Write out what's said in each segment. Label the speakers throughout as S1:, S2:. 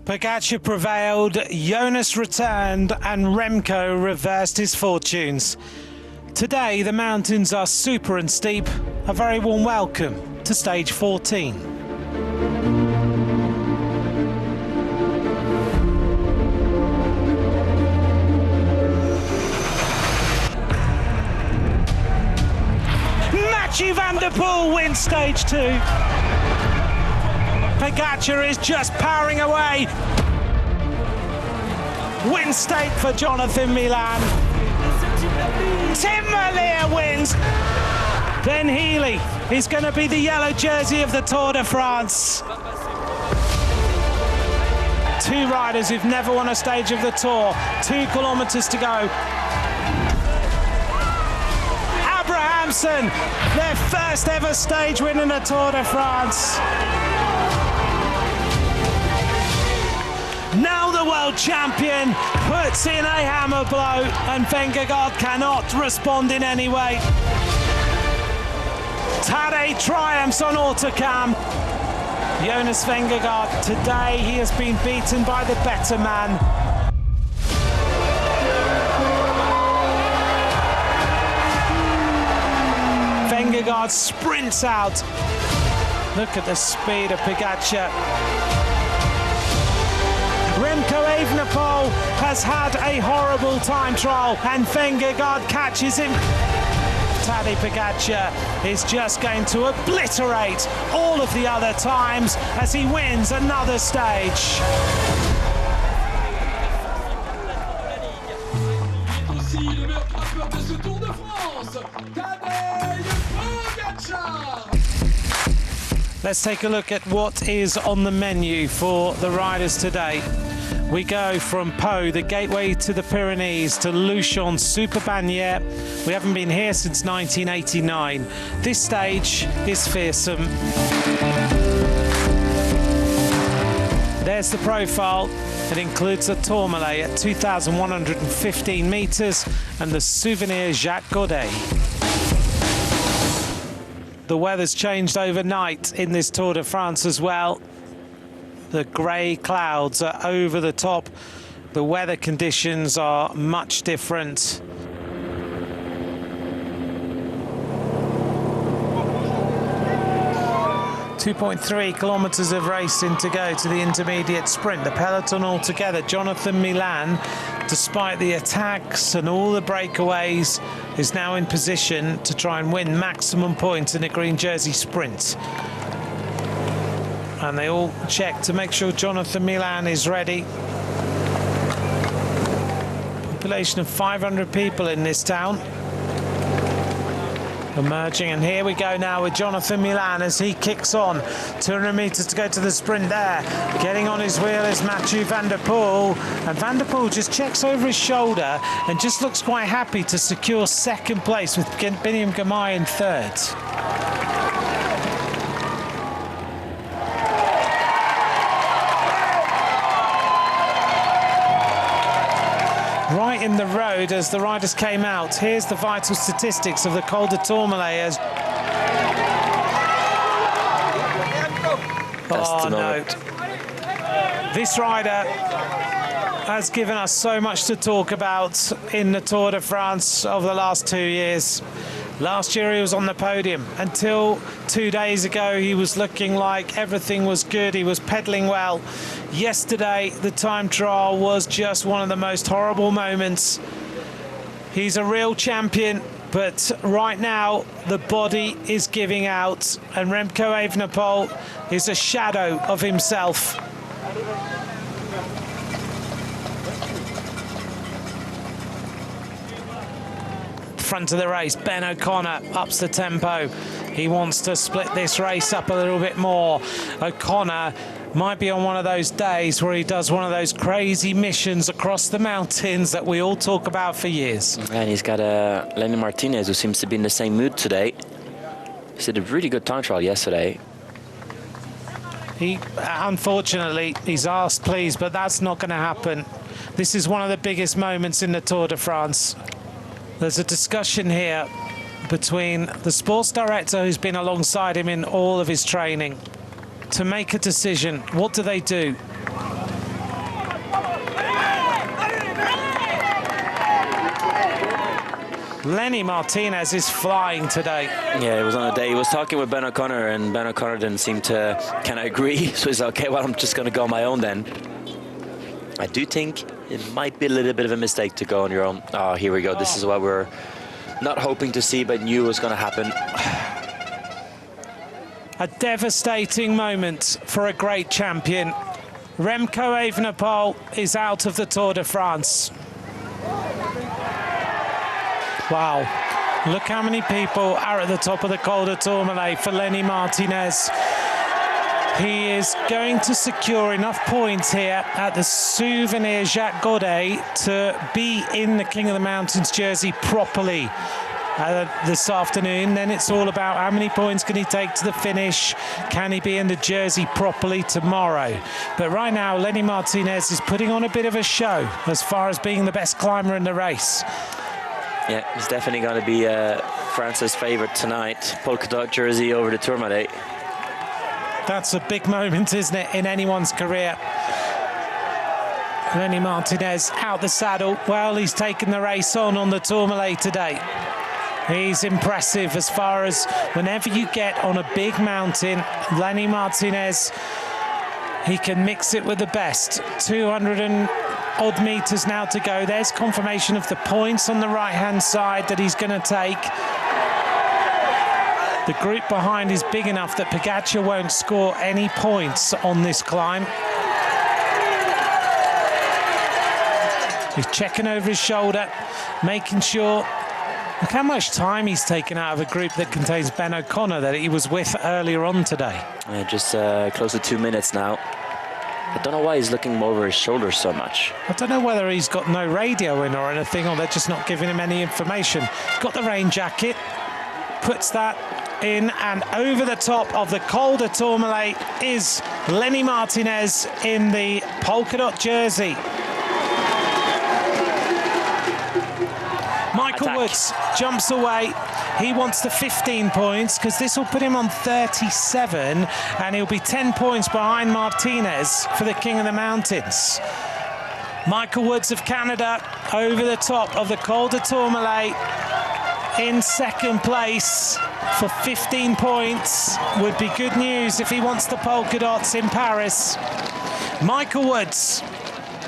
S1: Pogacar prevailed, Jonas returned, and Remco reversed his fortunes. Today, the mountains are super and steep. A very warm welcome to stage 14. Mathieu van der Poel wins stage 2. Pogacar is just powering away. Win stake for Jonathan Milan. Tim Merlier wins. Ben Healy is going to be the yellow jersey of the Tour de France. Two riders who've never won a stage of the Tour. 2 kilometres to go. Abrahamsen, their first ever stage win in the Tour de France. Now the world champion puts in a hammer blow, and Vingegaard cannot respond in any way. Tadej triumphs on autocam. Jonas Vingegaard, today he has been beaten by the better man. Vingegaard sprints out. Look at the speed of Pogacar. Remco Evenepoel has had a horrible time trial, and Vingegaard catches him. Tadej Pogacar is just going to obliterate all of the other times as he wins another stage. Let's take a look at what is on the menu for the riders today. We go from Pau, the gateway to the Pyrenees, to Luchon Super Bagnères. We haven't been here since 1989. This stage is fearsome. There's the profile. It includes the Tourmalet at 2,115 metres and the Souvenir Jacques Godet. The weather's changed overnight in this Tour de France as well. The grey clouds are over the top. The weather conditions are much different. .3 kilometres of racing to go to the intermediate sprint. The peloton all together. Jonathan Milan, despite the attacks and all the breakaways, is now in position to try and win maximum points in a green jersey sprint. And they all check to make sure Jonathan Milan is ready. Population of 500 people in this town. Emerging, and here we go now with Jonathan Milan as he kicks on. 200 metres to go to the sprint there. Getting on his wheel is Mathieu van der Poel, and van der Poel just checks over his shoulder and just looks quite happy to secure second place with Biniam Girmay in third. Right in the road as the riders came out. Here's the vital statistics of the Col de Tourmalet. Oh no. This rider has given us so much to talk about in the Tour de France over the last 2 years. Last year he was on the podium. Until 2 days ago he was looking like everything was good, he was pedalling well. Yesterday the time trial was just one of the most horrible moments. He's a real champion, but right now the body is giving out, and Remco Evenepoel is a shadow of himself. Front of the race, Ben O'Connor ups the tempo. He wants to split this race up a little bit more. O'Connor might be on one of those days where he does one of those crazy missions across the mountains that we all talk about for years.
S2: And he's got Lenny Martinez, who seems to be in the same mood today. He did a really good time trial yesterday.
S1: He, unfortunately, he's asked please, but that's not going to happen. This is one of the biggest moments in the Tour de France. There's a discussion here between the sports director, who's been alongside him in all of his training, to make a decision. What do they do? Lenny Martinez is flying today.
S2: Yeah, it was on a day. He was talking with Ben O'Connor, and Ben O'Connor didn't seem to kind of agree. So he's like, okay, well, I'm just going to go on my own then. I do think it might be a little bit of a mistake to go on your own. Oh, here we go. This is what we're not hoping to see, but knew was going to happen.
S1: A devastating moment for a great champion. Remco Evenepoel is out of the Tour de France. Wow, look how many people are at the top of the Col de Tourmalet for Lenny Martinez. He is going to secure enough points here at the Souvenir Jacques Godet to be in the King of the Mountains jersey properly this afternoon. Then it's all about how many points can he take to the finish. Can he be in the jersey properly tomorrow? But right now, Lenny Martinez is putting on a bit of a show as far as being the best climber in the race.
S2: Yeah, he's definitely going to be France's favourite tonight. Polka dot jersey over the Tourmalet.
S1: That's a big moment, isn't it, in anyone's career? Lenny Martinez out the saddle. Well, he's taken the race on the Tourmalet today. He's impressive as far as whenever you get on a big mountain, Lenny Martinez, he can mix it with the best. 200 and odd meters now to go. There's confirmation of the points on the right-hand side that he's going to take. The group behind is big enough that Pogačar won't score any points on this climb. He's checking over his shoulder, making sure. Look how much time he's taken out of a group that contains Ben O'Connor that he was with earlier on today.
S2: Just close to 2 minutes now. I don't know why he's looking over his shoulder so much.
S1: I don't know whether he's got no radio in or anything, or they're just not giving him any information. He's got the rain jacket, puts that in, and over the top of the Col de Tourmalet is Lenny Martinez in the polka dot jersey. Michael Woods jumps away. He wants the 15 points because this will put him on 37 and he'll be 10 points behind Martinez for the King of the Mountains. Michael Woods of Canada over the top of the Col de Tourmalet in second place for 15 points. Would be good news if he wants the polka dots in Paris. Michael Woods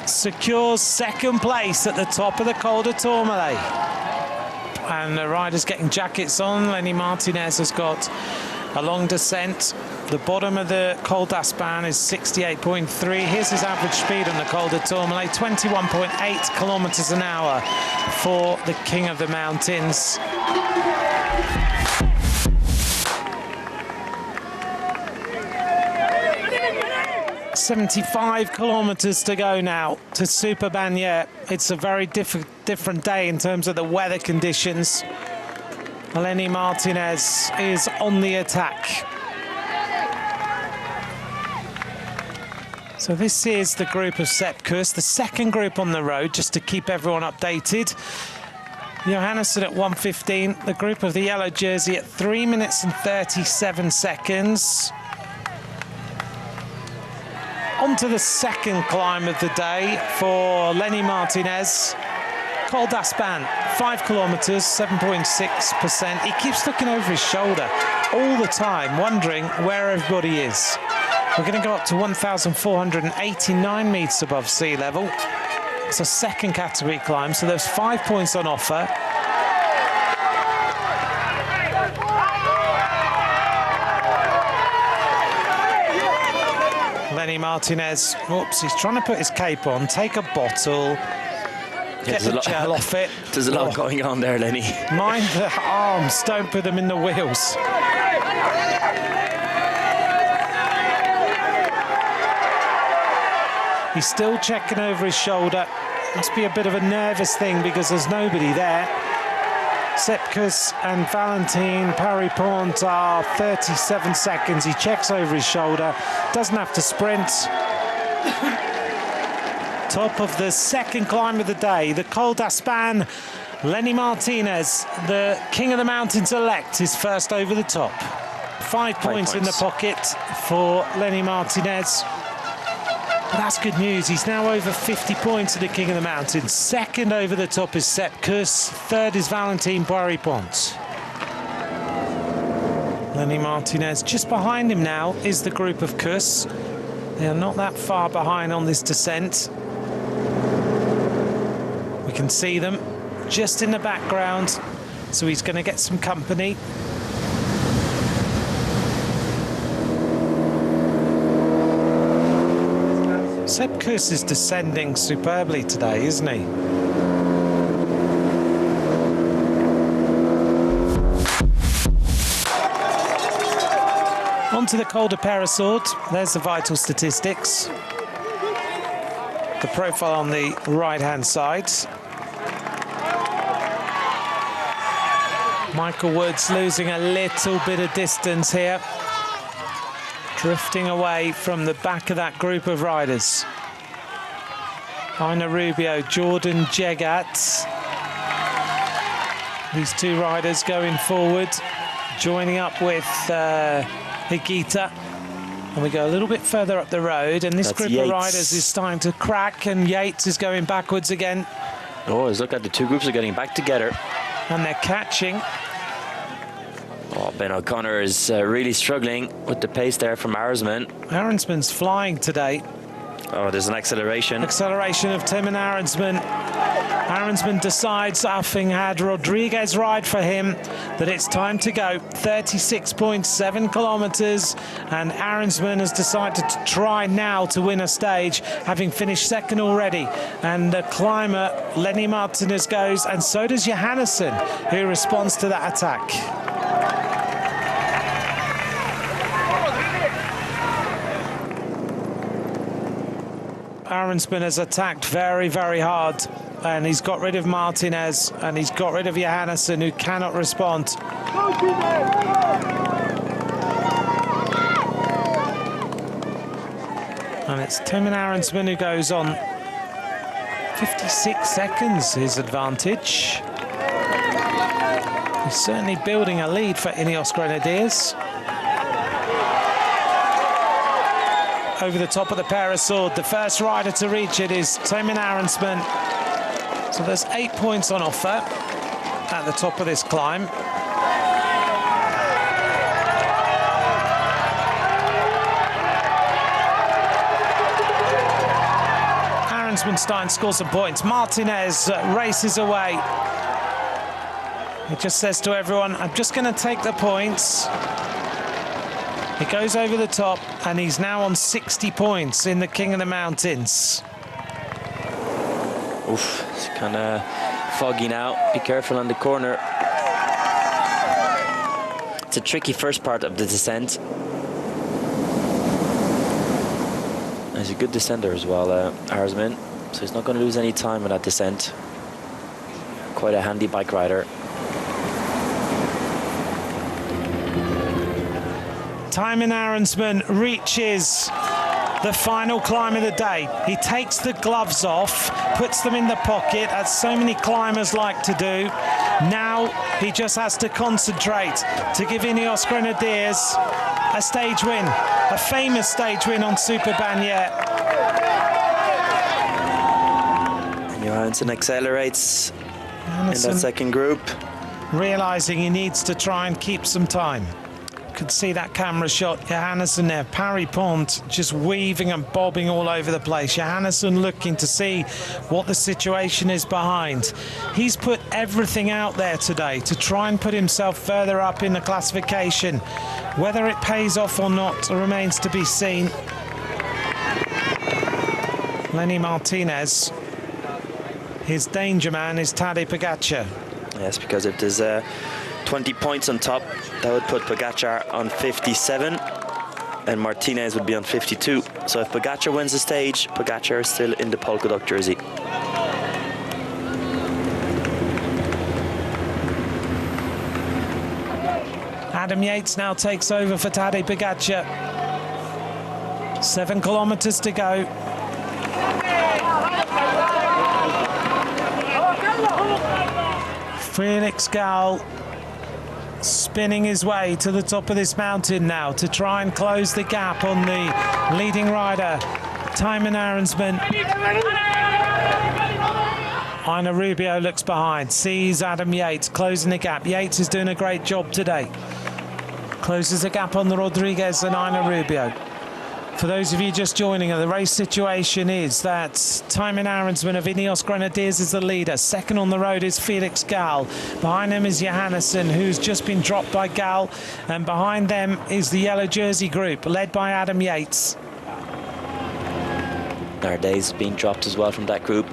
S1: secures second place at the top of the Col de Tourmalet. And the riders getting jackets on. Lenny Martinez has got a long descent. The bottom of the Col d'Aspin is 68.3. Here's his average speed on the Col de Tourmalet, 21.8 kilometers an hour for the King of the Mountains. .75 kilometers to go now to Super Bagnères. It's a very different day in terms of the weather conditions. Lenny Martinez is on the attack. So this is the group of Sepp Kuss, the second group on the road, just to keep everyone updated. Johannesson at 1:15, the group of the yellow jersey at 3 minutes and 37 seconds. On to the second climb of the day for Lenny Martinez. Col d'Aspin, 5 kilometers, 7.6%. He keeps looking over his shoulder all the time, wondering where everybody is. We're going to go up to 1,489 meters above sea level. It's a second category climb, so there's 5 points on offer. Lenny Martinez, oops, he's trying to put his cape on, take a bottle, get the gel off it.
S2: There's a lot going on there, Lenny.
S1: Mind the arms, don't put them in the wheels. He's still checking over his shoulder. Must be a bit of a nervous thing because there's nobody there. Sepp Kuss and Valentin Parry-Pont are 37 seconds. He checks over his shoulder, doesn't have to sprint. Top of the second climb of the day, the Col d'Aspin. Lenny Martinez, the King of the Mountains elect, is first over the top. 5 points in the pocket for Lenny Martinez. But that's good news. He's now over 50 points at the King of the Mountains. Second over the top is Sepp Kuss. Third is Valentin Boiry-Pont. Lenny Martinez just behind him now is the group of Kuss. They are not that far behind on this descent. We can see them just in the background, so he's going to get some company. Sepp Kuss is descending superbly today, isn't he? Onto the Col de Peyresourde. There's the vital statistics. The profile on the right-hand side. Michael Woods losing a little bit of distance here. Drifting away from the back of that group of riders. Heiner Rubio, Jordan Jegat. These two riders going forward, joining up with Higuita. And we go a little bit further up the road, and this group of riders is starting to crack, and Yates is going backwards again.
S2: Oh, look at the two groups are getting back together.
S1: And they're catching.
S2: Oh, Ben O'Connor is really struggling with the pace there from Arensman.
S1: Arensman's flying today.
S2: Oh, there's an acceleration.
S1: Acceleration of Timoner Arensman. Arensman decides, having had Rodriguez ride for him, that it's time to go. 36.7 kilometers, and Arensman has decided to try now to win a stage, having finished second already. And the climber, Lenny Martinez, goes, and so does Johannesson, who responds to that attack. Arensman has attacked very, very hard, and he's got rid of Martinez, and he's got rid of Johannesson, who cannot respond. And it's Timoner Arensman who goes on. 56 seconds his advantage. He's certainly building a lead for Ineos Grenadiers. Over the top of the Peyresourde, the first rider to reach it is Timoner Arensman. So there's 8 points on offer at the top of this climb. Arensman's starting to score some points. Martinez races away. He just says to everyone, I'm just going to take the points. He goes over the top, and he's now on 60 points in the King of the Mountains.
S2: Oof, it's kind of foggy now. Be careful on the corner. It's a tricky first part of the descent. He's a good descender as well, Arensman, so he's not going to lose any time in that descent. Quite a handy bike rider.
S1: Timoner Arensman reaches the final climb of the day. He takes the gloves off, puts them in the pocket, as so many climbers like to do. Now he just has to concentrate to give Ineos Grenadiers a stage win, a famous stage win on Super Bagné.
S2: Johansson accelerates in that second group.
S1: Realising he needs to try and keep some time. Could see that camera shot. Johannesson there, Boiry-Pont just weaving and bobbing all over the place. Johannesson looking to see what the situation is behind. He's put everything out there today to try and put himself further up in the classification. Whether it pays off or not remains to be seen. Lenny Martinez, his danger man is Tadej Pogačar.
S2: Yes, because if there's 20 points on top, that would put Pogačar on 57, and Martinez would be on 52. So if Pogačar wins the stage, Pogačar is still in the polka dot jersey.
S1: Adam Yates now takes over for Tadej Pogačar. 7 kilometers to go. Felix Gall spinning his way to the top of this mountain now to try and close the gap on the leading rider, Timon Ahrensman. Ina Rubio looks behind, sees Adam Yates closing the gap. Yates is doing a great job today. Closes the gap on the Rodriguez and Ina Rubio. For those of you just joining, the race situation is that Timon Ahrensman of Ineos Grenadiers is the leader. Second on the road is Felix Gall. Behind him is Johannesson, who's just been dropped by Gall. And behind them is the yellow jersey group, led by Adam Yates.
S2: Narday's been dropped as well from that group.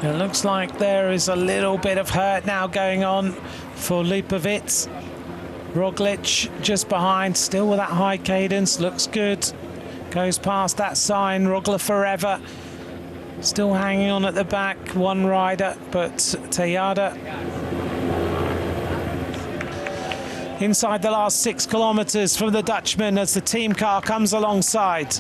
S1: It looks like there is a little bit of hurt now going on for Lipovic. Roglic just behind, still with that high cadence, looks good. Goes past that sign, Roglic forever. Still hanging on at the back, one rider, but Tejada. Inside the last 6 kilometres from the Dutchman as the team car comes alongside.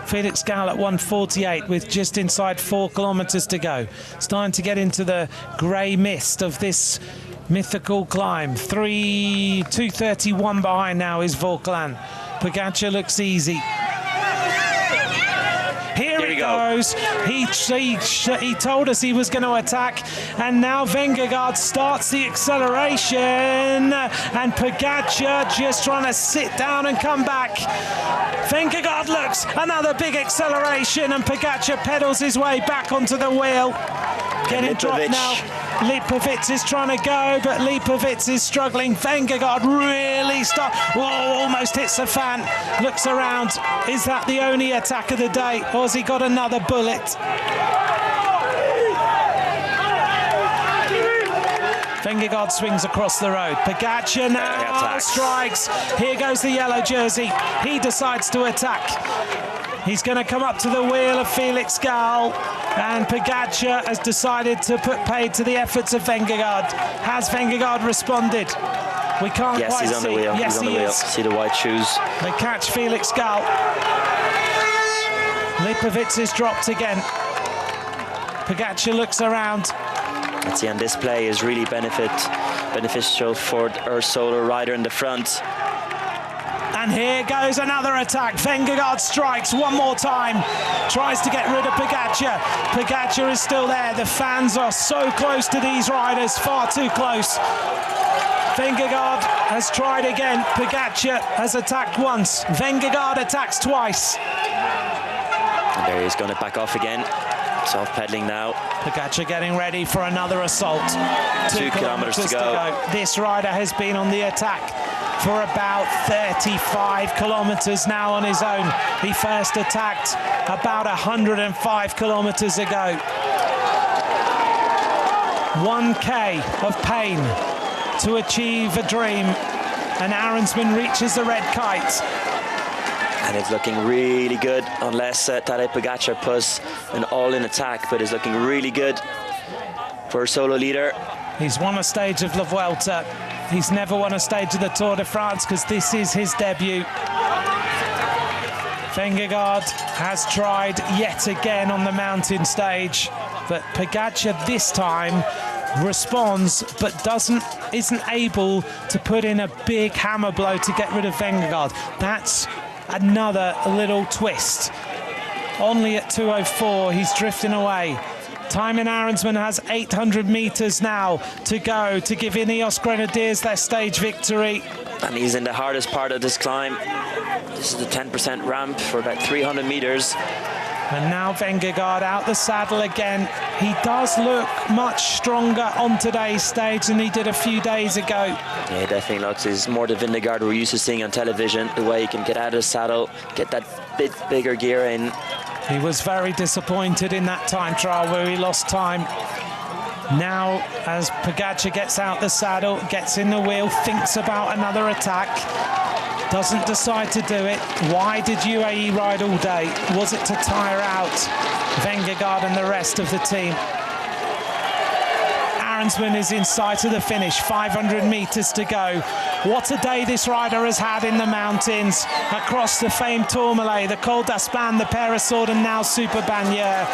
S1: Felix Gall at 1:48 with just inside 4 kilometres to go. Starting to get into the grey mist of this mythical climb. 2:31 behind now is Vauclin. Pogacar looks easy. Here he goes. He told us he was going to attack, and now Vingegaard starts the acceleration, and Pogacar just trying to sit down and come back. Vingegaard looks, another big acceleration, and Pogacar pedals his way back onto the wheel. Getting dropped now. Lipovic is trying to go, but Lipovic is struggling. Vingegaard really almost hits the fan. Looks around. Is that the only attack of the day, or has he got another bullet? Vingegaard swings across the road. Pogacar now strikes. Here goes the yellow jersey. He decides to attack. He's going to come up to the wheel of Felix Gall, and Pogacar has decided to put paid to the efforts of Vingegaard. Has Vingegaard responded? We can't quite see.
S2: Yes, he's on the wheel.
S1: Yes,
S2: he's on the wheel. See the white shoes.
S1: They catch Felix Gall. Lipovic is dropped again. Pogacar looks around.
S2: Let's see, and this play is really beneficial for our solo rider in the front.
S1: And here goes another attack. Vingegaard strikes one more time. Tries to get rid of Pogacar. Pogacar is still there. The fans are so close to these riders, far too close. Vingegaard has tried again. Pogacar has attacked once. Vingegaard attacks twice.
S2: And there he's going to back off again. Self-pedaling now.
S1: Pogacar getting ready for another assault.
S2: 2 kilometres to go.
S1: This rider has been on the attack for about 35 kilometres now on his own. He first attacked about 105 kilometres ago. 1K of pain to achieve a dream, and Ahrensman reaches the red kite.
S2: And it's looking really good, unless Tadej Pogacar puts an all-in attack, but it's looking really good for a solo leader.
S1: He's won a stage of La Vuelta. He's never won a stage of the Tour de France because this is his debut. Vingegaard has tried yet again on the mountain stage, but Pogacar this time responds but isn't able to put in a big hammer blow to get rid of Vingegaard. That's another little twist. Only at 2:04, he's drifting away. Timon Ahrensman has 800 metres now to go to give Ineos Grenadiers their stage victory.
S2: And he's in the hardest part of this climb. This is the 10% ramp for about 300 metres.
S1: And now Vingegaard out the saddle again. He does look much stronger on today's stage than he did a few days ago.
S2: Yeah, he definitely looks. He's more the Vingegaard we're used to seeing on television, the way he can get out of the saddle, get that bit bigger gear in.
S1: He was very disappointed in that time trial where he lost time. Now, as Pogacar gets out the saddle, gets in the wheel, thinks about another attack, doesn't decide to do it. Why did UAE ride all day? Was it to tire out Vingegaard and the rest of the team? Ahrensman is in sight of the finish, 500 metres to go. What a day this rider has had in the mountains, across the famed Tourmalet, the Col d'Aspin, the Peyresourde, and now Super Bagnères.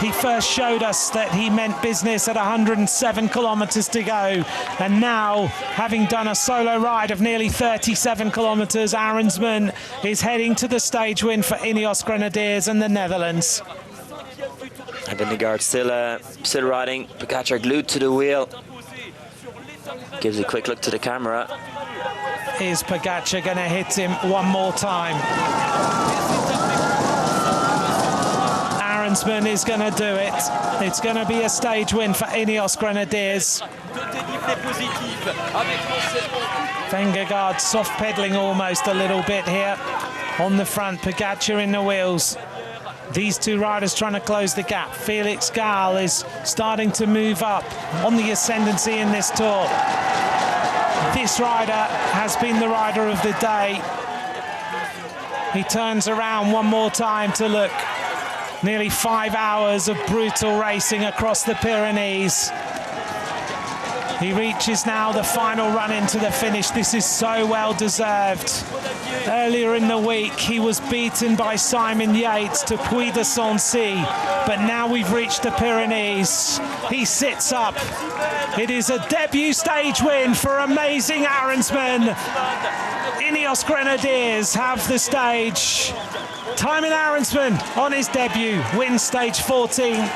S1: he first showed us that he meant business at 107 kilometres to go. And now, having done a solo ride of nearly 37 kilometres, Arensman is heading to the stage win for Ineos Grenadiers and the Netherlands.
S2: And Vingegaard still riding. Pogačar glued to the wheel. Gives a quick look to the camera.
S1: Is Pogačar going to hit him one more time? Arensman is going to do it. It's going to be a stage win for Ineos Grenadiers. Vingegaard soft pedaling almost a little bit here on the front. Pogačar in the wheels. These two riders trying to close the gap. Felix Gall is starting to move up on the ascendancy in this Tour. This rider has been the rider of the day. He turns around one more time to look. Nearly 5 hours of brutal racing across the Pyrenees. He reaches now the final run into the finish. This is so well deserved. Earlier in the week, he was beaten by Simon Yates to Puy-de-Sancy, but now we've reached the Pyrenees. He sits up. It is a debut stage win for amazing Arensman. Ineos Grenadiers have the stage. Thymen Arensman on his debut wins stage 14.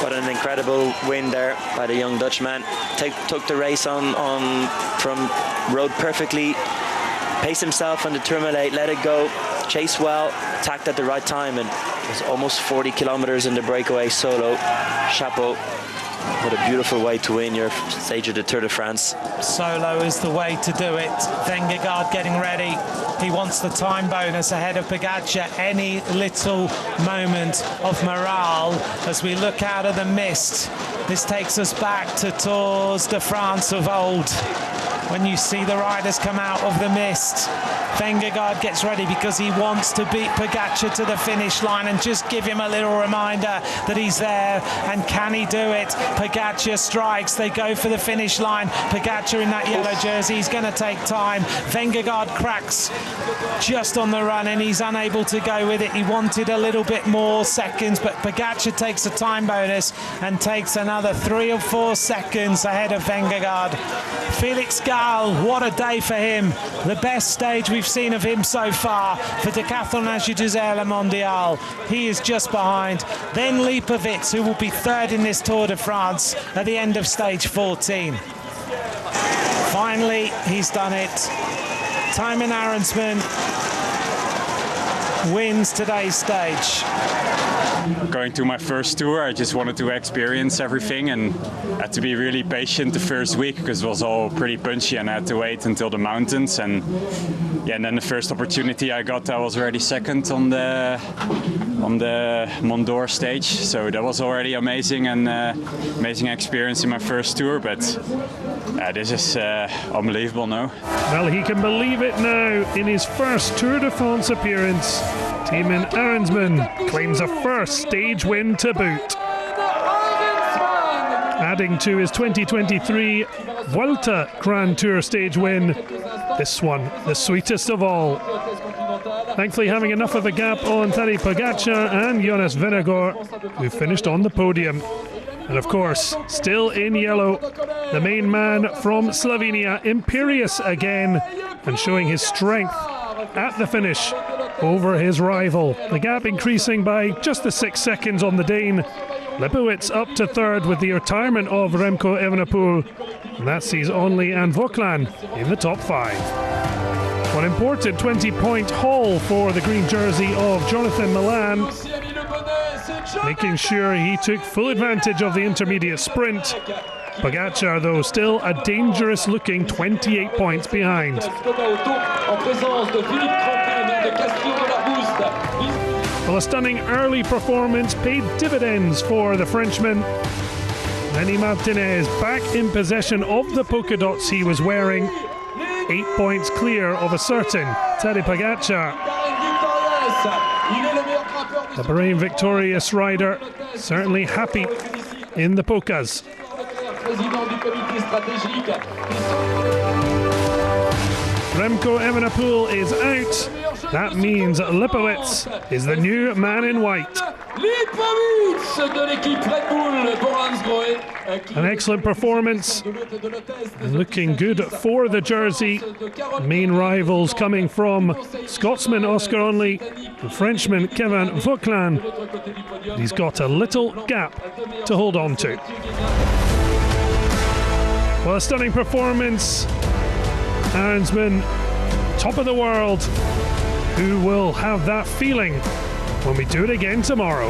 S2: What an incredible win there by the young Dutchman. Took the race on from road perfectly, paced himself on the Tourmalet, let it go, chased well, attacked at the right time, and it was almost 40 kilometers in the breakaway solo. Chapeau. What a beautiful way to win your stage of the Tour de France.
S1: Solo is the way to do it. Vingegaard getting ready. He wants the time bonus ahead of Pogačar. Any little moment of morale as we look out of the mist. This takes us back to Tours de France of old. When you see the riders come out of the mist, Vingegaard gets ready because he wants to beat Pogačar to the finish line and just give him a little reminder that he's there. And can he do it? Pogačar strikes. They go for the finish line. Pogačar in that yellow jersey. He's going to take time. Vingegaard cracks just on the run and he's unable to go with it. He wanted a little bit more seconds, but Pogačar takes a time bonus and takes another 3 or 4 seconds ahead of Vingegaard. Felix Gall, what a day for him. The best stage we've seen of him so far for Decathlon Agitaire Le Mondial. He is just behind. Then Lipovitz, who will be third in this Tour de France at the end of stage 14. Finally, he's done it. Thymen Arensman wins today's stage.
S3: Going to my first tour, I just wanted to experience everything and had to be really patient the first week because it was all pretty punchy and I had to wait until the mountains. And yeah, and then the first opportunity I got, I was already second on the Mont d'Or stage. So that was already amazing and amazing experience in my first tour. But this is unbelievable now.
S4: Well, he can believe it now in his first Tour de France appearance. Thymen Arensman claims a first stage win to boot. Adding to his 2023 Vuelta Grand Tour stage win, this one the sweetest of all. Thankfully having enough of a gap on Tadej Pogačar and Jonas Vingegaard, who finished on the podium. And of course, still in yellow, the main man from Slovenia, imperious again, and showing his strength at the finish over his rival. The gap increasing by just the 6 seconds on the Dane. Lipovitz up to third with the retirement of Remco Evenepoel. And that sees only Anne Vauclain in the top 5. One important 20-point haul for the green jersey of Jonathan Milan, making sure he took full advantage of the intermediate sprint. Pogačar, though, still a dangerous-looking 28 points behind. Well, a stunning early performance paid dividends for the Frenchman. Lenny Martinez back in possession of the polka dots he was wearing. 8 points clear of a certain Tadej Pogačar. The Bahrain victorious rider certainly happy in the polkas. Remco Evenepoel is out. That means Lipowitz is the new man in white. An excellent performance, looking good for the jersey. Main rivals coming from Scotsman Oscar Onley and Frenchman Kevin Vauquelin. He's got a little gap to hold on to. Well, a stunning performance. Ironsman, top of the world. Who will have that feeling when we do it again tomorrow?